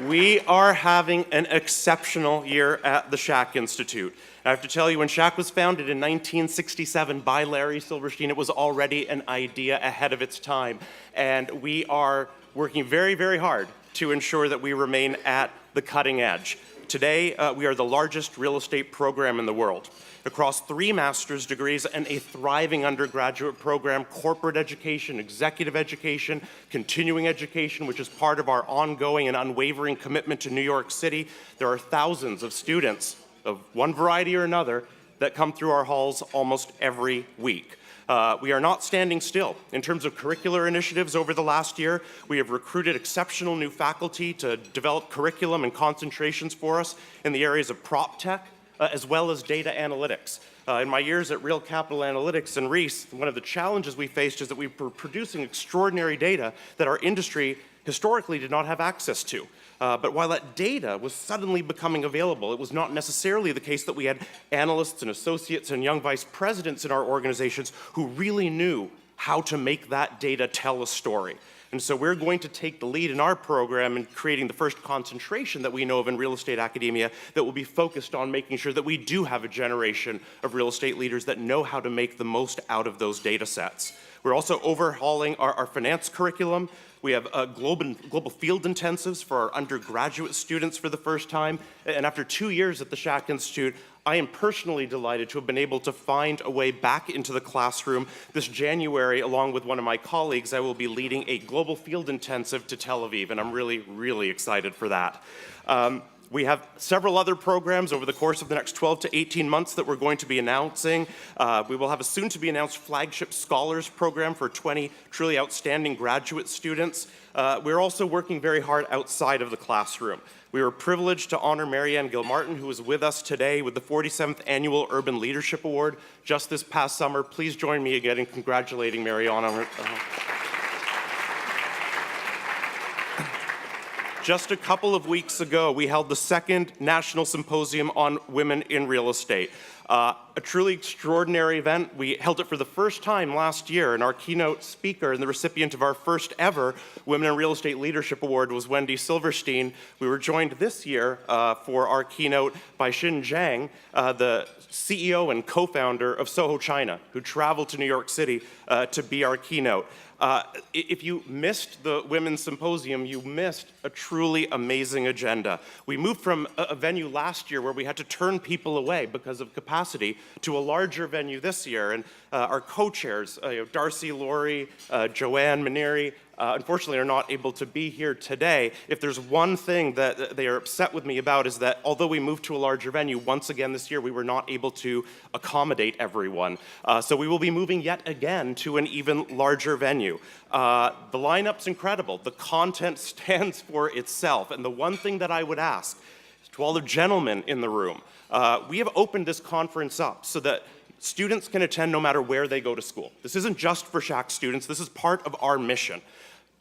We are having an exceptional year at the Schack Institute. I have to tell you, when Schack was founded in 1967 by Larry Silverstein, it was already an idea ahead of its time. And we are working very, very hard to ensure that we remain at the cutting edge. Today, we are the largest real estate program in the world. Across 3 master's degrees and a thriving undergraduate program, corporate education, executive education, continuing education, which is part of our ongoing and unwavering commitment to New York City, there are thousands of students of one variety or another that come through our halls almost every week. We are not standing still. In terms of curricular initiatives over the last year, we have recruited exceptional new faculty to develop curriculum and concentrations for us in the areas of prop tech, as well as data analytics. In my years at Real Capital Analytics and Reese, one of the challenges we faced is that we were producing extraordinary data that our industry historically did not have access to. But while that data was suddenly becoming available, it was not necessarily the case that we had analysts and associates and young vice presidents in our organizations who really knew how to make that data tell a story. And so we're going to take the lead in our program in creating the first concentration that we know of in real estate academia that will be focused on making sure that we do have a generation of real estate leaders that know how to make the most out of those data sets. We're also overhauling our finance curriculum. We have global field intensives for our undergraduate students for the first time. And after 2 years at the Schack Institute, I am personally delighted to have been able to find a way back into the classroom. This January, along with one of my colleagues, I will be leading a global field intensive to Tel Aviv, and I'm really, really excited for that. We have several other programs over the course of the next 12 to 18 months that we're going to be announcing. We will have a soon-to-be-announced flagship scholars program for 20 truly outstanding graduate students. We're also working very hard outside of the classroom. We were privileged to honor Marianne Gilmartin, who is with us today with the 47th Annual Urban Leadership Award just this past summer. Please join me again in congratulating Marianne on her. Just a couple of weeks ago, we held the 2nd National Symposium on Women in Real Estate. A truly extraordinary event. We held it for the first time last year, and our keynote speaker and the recipient of our first ever Women in Real Estate Leadership Award was Wendy Silverstein. We were joined this year for our keynote by Xin Zhang, the CEO and co-founder of Soho China, who traveled to New York City to be our keynote. If you missed the Women's Symposium, you missed a truly amazing agenda. We moved from a venue last year where we had to turn people away because of capacity to a larger venue this year. And our co-chairs, Darcy Laurie, Joanne Maneri, unfortunately are not able to be here today. If there's one thing that they are upset with me about is that although we moved to a larger venue, once again this year we were not able to accommodate everyone. So we will be moving yet again to an even larger venue. The lineup's incredible. The content stands for itself. And the one thing that I would ask is to all the gentlemen in the room, we have opened this conference up so that students can attend no matter where they go to school. This isn't just for Schack students. This is part of our mission.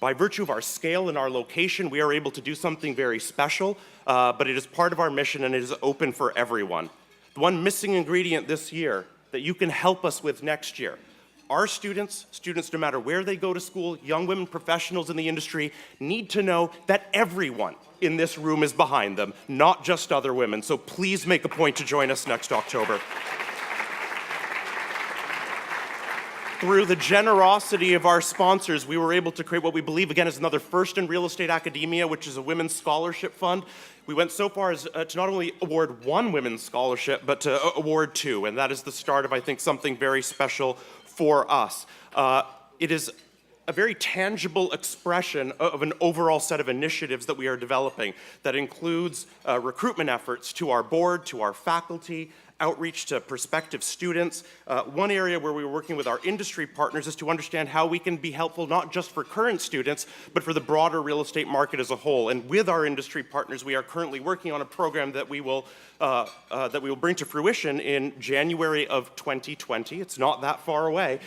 By virtue of our scale and our location, we are able to do something very special, but it is part of our mission and it is open for everyone. The one missing ingredient this year that you can help us with next year, our students no matter where they go to school, young women professionals in the industry, need to know that everyone in this room is behind them, not just other women. So please make a point to join us next October. Through the generosity of our sponsors, we were able to create what we believe, again, is another first in real estate academia, which is a women's scholarship fund. We went so far as to not only award 1 women's scholarship, but to award 2, and that is the start of, I think, something very special for us. It is a very tangible expression of an overall set of initiatives that we are developing that includes recruitment efforts to our board, to our faculty, outreach to prospective students. One area where we were working with our industry partners is to understand how we can be helpful not just for current students, but for the broader real estate market as a whole. And with our industry partners, we are currently working on a program that we will bring to fruition in January of 2020. It's not that far away,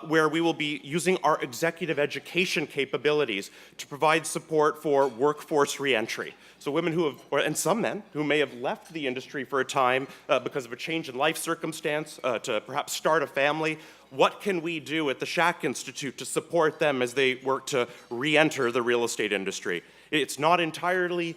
where we will be using our executive education capabilities to provide support for workforce reentry. So women who have, and some men, who may have left the industry for a time because of a change in life circumstance, to perhaps start a family, What can we do at the Schack Institute to support them as they work to re-enter the real estate industry? It's not entirely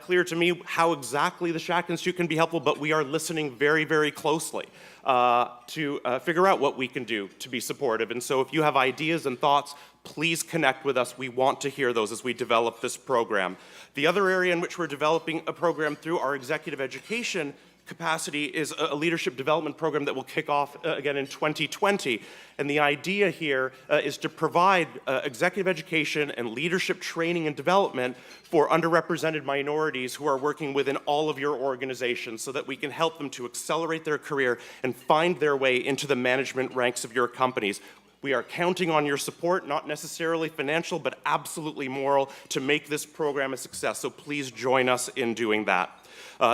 clear to me how exactly the Schack Institute can be helpful, but we are listening very, very closely to figure out what we can do to be supportive. And so if you have ideas and thoughts, please connect with us. We want to hear those as we develop this program. The other area in which we're developing a program through our executive education capacity is a leadership development program that will kick off again in 2020. And the idea here is to provide executive education and leadership training and development for underrepresented minorities who are working within all of your organizations so that we can help them to accelerate their career and find their way into the management ranks of your companies. We are counting on your support, not necessarily financial, but absolutely moral, to make this program a success. So please join us in doing that.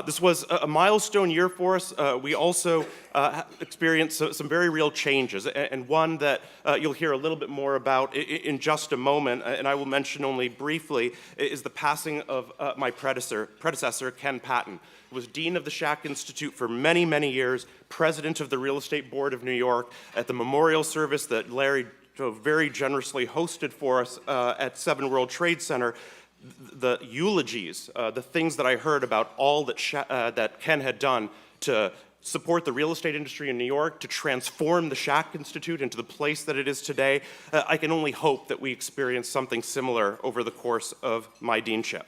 This was a milestone year for us. We also experienced some very real changes, and one that you'll hear a little bit more about in just a moment, and I will mention only briefly, is the passing of my predecessor, Ken Patton, who was Dean of the Schack Institute for many, many years, President of the Real Estate Board of New York. At the memorial service that Larry very generously hosted for us at 7 World Trade Center, the eulogies, the things that I heard about all that Ken had done to support the real estate industry in New York, to transform the Schack Institute into the place that it is today, I can only hope that we experience something similar over the course of my deanship.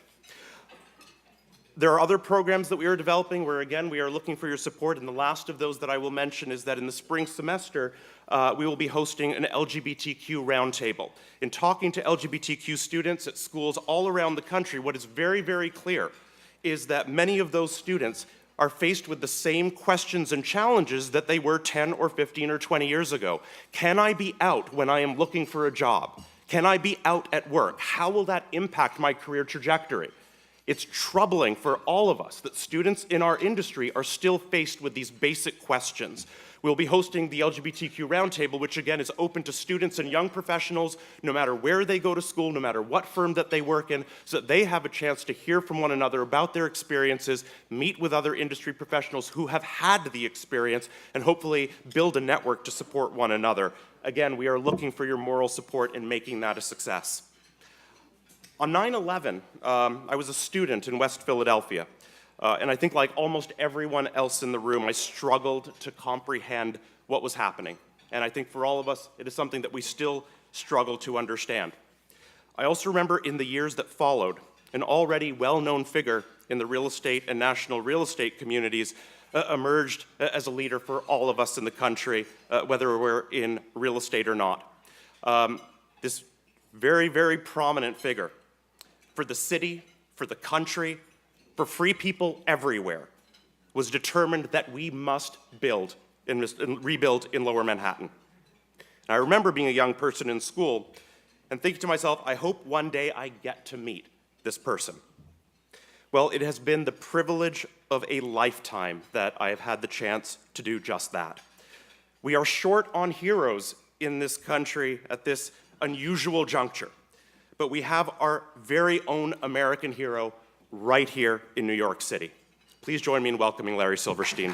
There are other programs that we are developing where, again, we are looking for your support, and the last of those that I will mention is that in the spring semester, we will be hosting an LGBTQ roundtable. In talking to LGBTQ students at schools all around the country, what is very, very clear is that many of those students are faced with the same questions and challenges that they were 10 or 15 or 20 years ago. Can I be out when I am looking for a job? Can I be out at work? How will that impact my career trajectory? It's troubling for all of us that students in our industry are still faced with these basic questions. We'll be hosting the LGBTQ Roundtable, which again is open to students and young professionals, no matter where they go to school, no matter what firm that they work in, so that they have a chance to hear from one another about their experiences, meet with other industry professionals who have had the experience, and hopefully build a network to support one another. Again, we are looking for your moral support in making that a success. On 9/11, I was a student in West Philadelphia, and I think like almost everyone else in the room, I struggled to comprehend what was happening. And I think for all of us, it is something that we still struggle to understand. I also remember in the years that followed, an already well-known figure in the real estate and national real estate communities emerged as a leader for all of us in the country, whether we're in real estate or not. This very, very prominent figure for the city, for the country, for free people everywhere, was determined that we must build and rebuild in Lower Manhattan. And I remember being a young person in school and thinking to myself, I hope one day I get to meet this person. Well, it has been the privilege of a lifetime that I have had the chance to do just that. We are short on heroes in this country at this unusual juncture, but we have our very own American hero right here in New York City. Please join me in welcoming Larry Silverstein.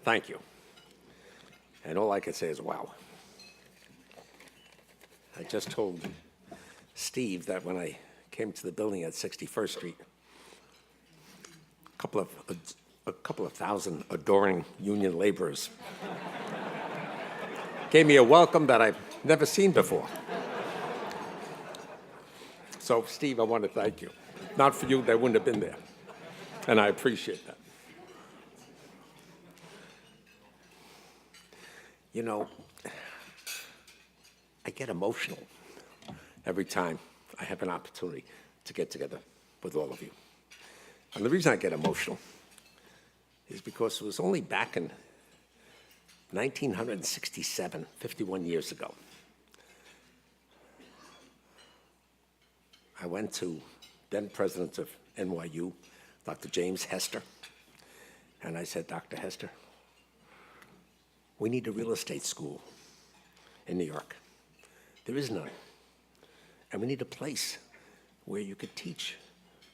Thank you. And all I can say is, wow. I just told Steve that when I came to the building at 61st Street, a couple of thousand adoring union laborers gave me a welcome that I've never seen before. So, Steve, I want to thank you. Not for you, they wouldn't have been there. And I appreciate that. You know, I get emotional every time I have an opportunity to get together with all of you. And the reason I get emotional is because it was only back in 1967, 51 years ago, I went to then president of NYU, Dr. James Hester, and I said, Dr. Hester, we need a real estate school in New York. There is none. And we need a place where you could teach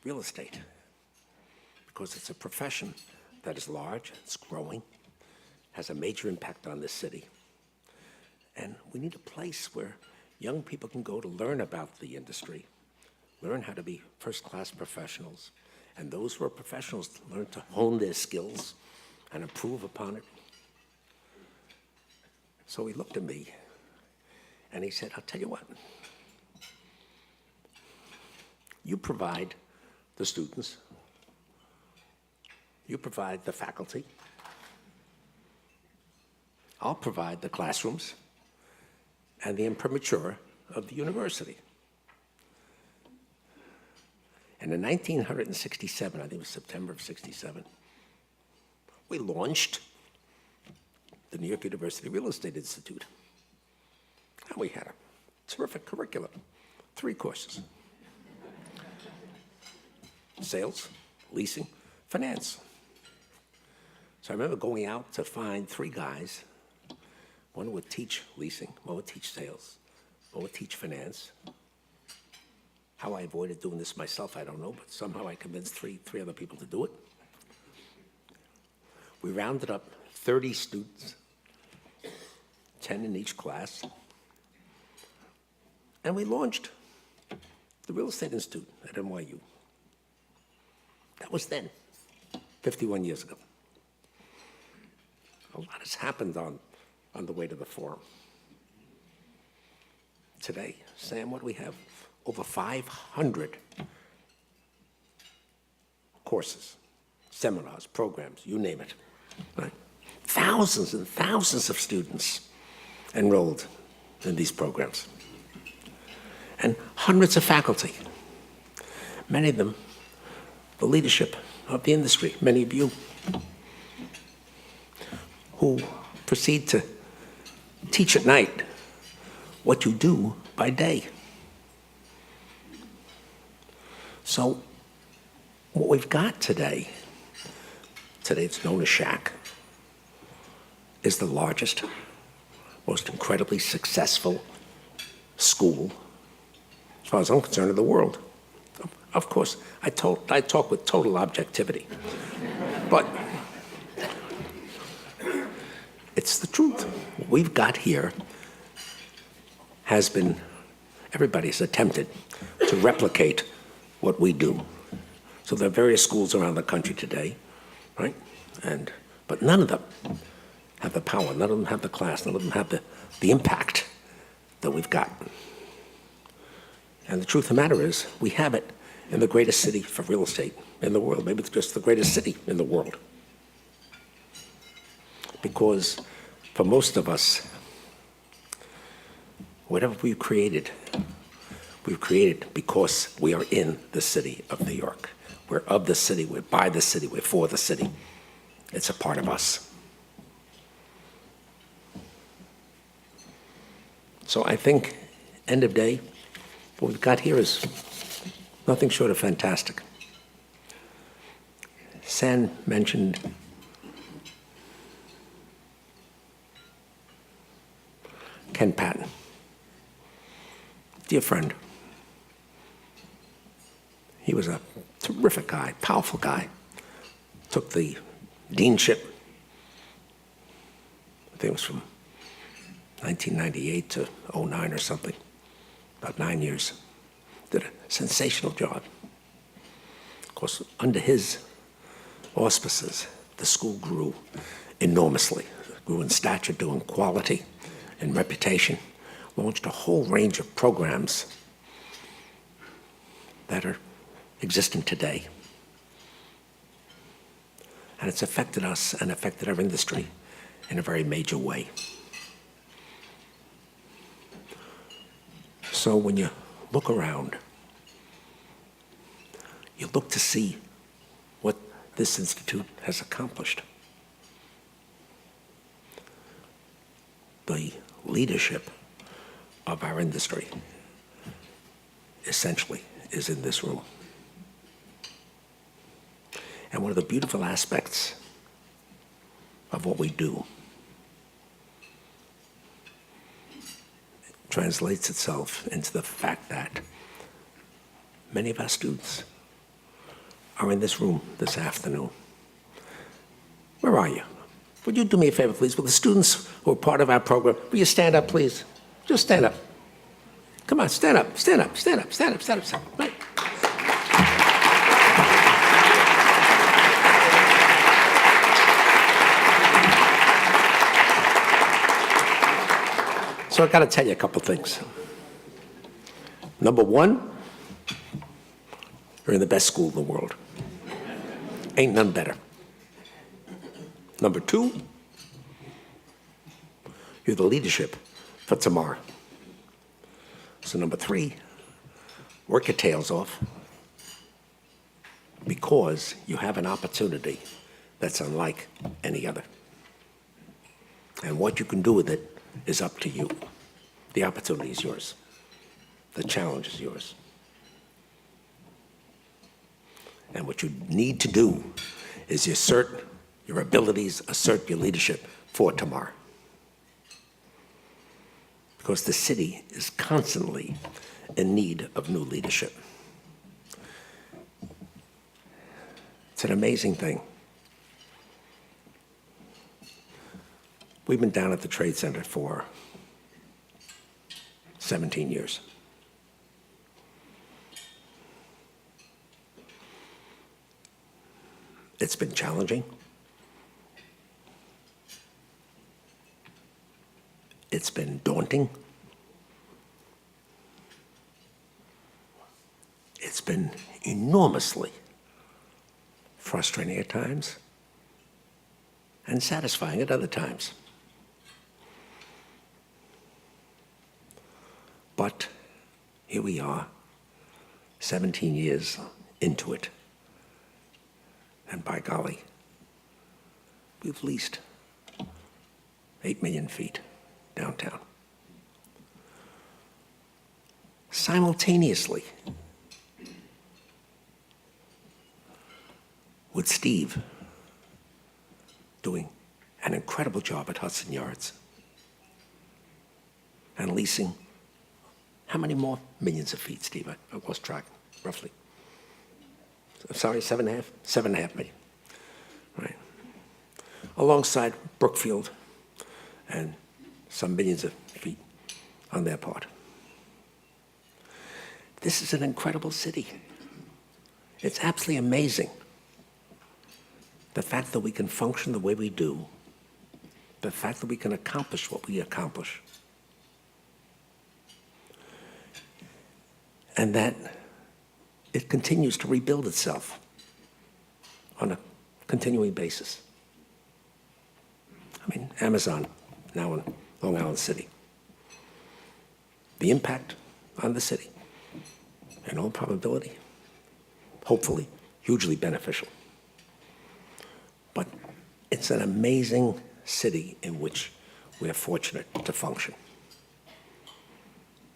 real estate, because it's a profession that is large, it's growing, has a major impact on this city. And we need a place where young people can go to learn about the industry, learn how to be first-class professionals, and those who are professionals learn to hone their skills and improve upon it. So he looked at me and he said, I'll tell you what, you provide the students, you provide the faculty, I'll provide the classrooms and the imprimatur of the university. And in 1967, I think it was September of 67, we launched the New York University Real Estate Institute. And we had a terrific curriculum, 3 courses: sales, leasing, finance. So I remember going out to find 3 guys. One would teach leasing, one would teach sales, one would teach finance. How I avoided doing this myself, I don't know, but somehow I convinced three other people to do it. We rounded up 30 students, 10 in each class, and we launched the Real Estate Institute at NYU. That was then, 51 years ago. A lot has happened on the way to the forum. Today, Sam, what do we have? Over 500 courses, seminars, programs, you name it. Right? Thousands and thousands of students enrolled in these programs. And hundreds of faculty, many of them the leadership of the industry, many of you, who proceed to teach at night what you do by day. So what we've got today it's known as Schack, is the largest, most incredibly successful school, as far as I'm concerned, in the world. Of course, I talk with total objectivity, but it's the truth. What we've got here has been, everybody's attempted to replicate what we do. So there are various schools around the country today, right? But none of them have the power, none of them have the class, none of them have the impact that we've got. And the truth of the matter is, we have it in the greatest city for real estate in the world. Maybe it's just the greatest city in the world. Because for most of us, whatever we've created because we are in the city of New York. We're of the city, we're by the city, we're for the city. It's a part of us. So I think, end of day, what we've got here is nothing short of fantastic. San mentioned Ken Patton, dear friend. He was a terrific guy, powerful guy. Took the deanship, I think it was from 1998 to 09 or something, about 9 years. Did a sensational job. Of course, under his auspices, the school grew enormously. It grew in stature, grew in quality, in reputation, launched a whole range of programs that are existent today. And it's affected us and affected our industry in a very major way. So when you look around, you look to see what this institute has accomplished. the leadership of our industry essentially is in this room. And one of the beautiful aspects of what we do translates itself into the fact that many of our students are in this room this afternoon. Where are you? Would you do me a favor, please? Will the students who are part of our program, will you stand up, please? Just stand up. Come on, stand up, stand up, stand up, stand up, stand up, stand up. Right. So I've got to tell you a couple things. Number one, you're in the best school in the world. Ain't none better. Number two, you're the leadership for tomorrow. So number three, work your tails off because you have an opportunity that's unlike any other. And what you can do with it is up to you. The opportunity is yours. The challenge is yours. And what you need to do is assert your abilities, assert your leadership for tomorrow. Because the city is constantly in need of new leadership. It's an amazing thing. We've been down at the Trade Center for 17 years. It's been challenging. It's been daunting. It's been enormously frustrating at times and satisfying at other times. But here we are, 17 years into it. And by golly, we've leased 8 million feet downtown. Simultaneously, with Steve doing an incredible job at Hudson Yards and leasing how many more millions of feet, Steve? I lost track, roughly. Sorry, 7.5? 7.5 million, right? Alongside Brookfield and some millions of feet on their part. This is an incredible city. It's absolutely amazing. The fact that we can function the way we do, the fact that we can accomplish what we accomplish, and that it continues to rebuild itself on a continuing basis. I mean, Amazon, now in Long Island City. The impact on the city, in all probability, hopefully, hugely beneficial. But it's an amazing city in which we are fortunate to function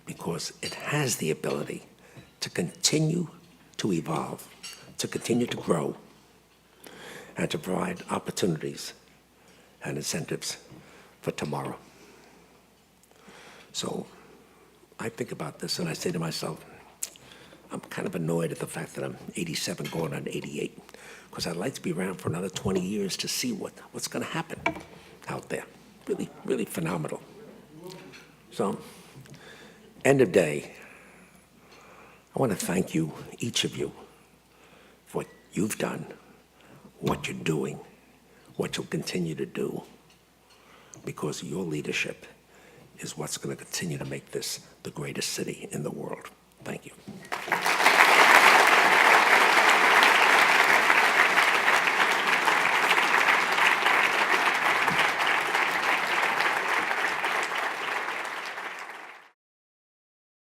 because it has the ability to continue to evolve, to continue to grow, and to provide opportunities and incentives for tomorrow. So I think about this and I say to myself, I'm kind of annoyed at the fact that I'm 87 going on 88, because I'd like to be around for another 20 years to see what's going to happen out there. Really, really phenomenal. So, end of day, I want to thank you, each of you, for what you've done, what you're doing, what you'll continue to do, because your leadership is what's going to continue to make this the greatest city in the world. Thank you.